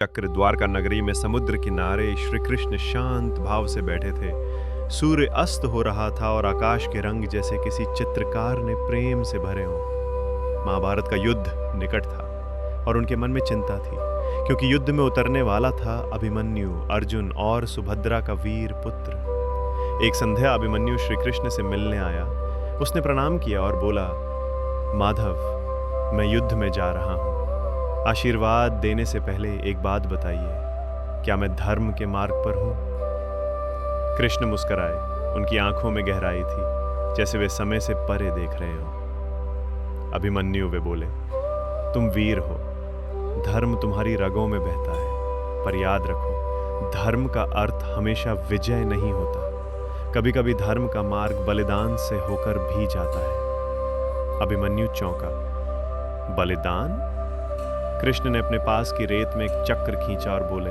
चक्र द्वारका नगरी में समुद्र किनारे श्री कृष्ण शांत भाव से बैठे थे। सूर्य अस्त हो रहा था और आकाश के रंग जैसे किसी चित्रकार ने प्रेम से भरे हों। महाभारत का युद्ध निकट था और उनके मन में चिंता थी, क्योंकि युद्ध में उतरने वाला था अभिमन्यु, अर्जुन और सुभद्रा का वीर पुत्र। एक संध्या अभिमन्यु श्री कृष्ण से मिलने आया। उसने प्रणाम किया और बोला, माधव, मैं युद्ध में जा रहा हूँ। आशीर्वाद देने से पहले एक बात बताइए, क्या मैं धर्म के मार्ग पर हूँ? कृष्ण मुस्कुराए। उनकी आंखों में गहराई थी, जैसे वे समय से परे देख रहे हो। अभिमन्यु, वे बोले, तुम वीर हो, धर्म तुम्हारी रगों में बहता है, पर याद रखो, धर्म का अर्थ हमेशा विजय नहीं होता। कभी कभी धर्म का मार्ग बलिदान से होकर भी जाता है। अभिमन्यु चौंका। बलिदान? कृष्ण ने अपने पास की रेत में एक चक्र खींचा और बोले,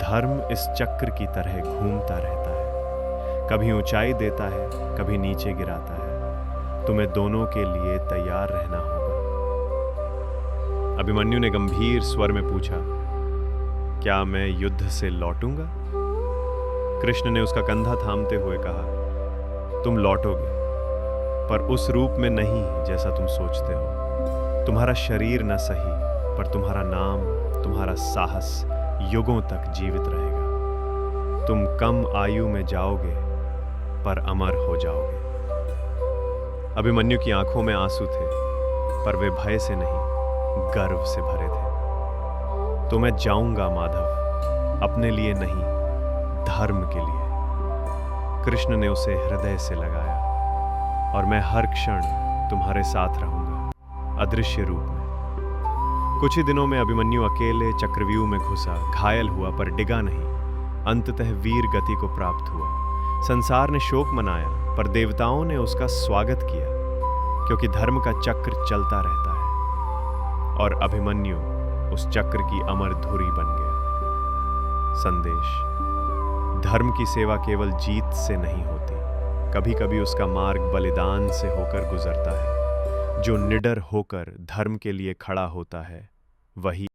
धर्म इस चक्र की तरह घूमता रहता है, कभी ऊंचाई देता है, कभी नीचे गिराता है। तुम्हें दोनों के लिए तैयार रहना होगा। अभिमन्यु ने गंभीर स्वर में पूछा, क्या मैं युद्ध से लौटूंगा? कृष्ण ने उसका कंधा थामते हुए कहा, तुम लौटोगे, पर उस रूप में नहीं जैसा तुम सोचते हो। तुम्हारा शरीर न सही, पर तुम्हारा नाम, तुम्हारा साहस युगों तक जीवित रहेगा। तुम कम आयु में जाओगे, पर अमर हो जाओगे। अभिमन्यु की आंखों में आंसू थे, पर वे भय से नहीं, गर्व से भरे थे। तो मैं जाऊंगा माधव, अपने लिए नहीं, धर्म के लिए। कृष्ण ने उसे हृदय से लगाया। और मैं हर क्षण तुम्हारे साथ रहूंगा, अदृश्य रूप में। कुछ ही दिनों में अभिमन्यु अकेले चक्रव्यूह में घुसा, घायल हुआ पर डिगा नहीं। अंततः वीर गति को प्राप्त हुआ। संसार ने शोक मनाया, पर देवताओं ने उसका स्वागत किया, क्योंकि धर्म का चक्र चलता रहता है। और अभिमन्यु उस चक्र की अमर धुरी बन गया। संदेश: धर्म की सेवा केवल जीत से नहीं होती, कभी कभी उसका मार्ग बलिदान से होकर गुजरता है। जो निडर होकर धर्म के लिए खड़ा होता है, वही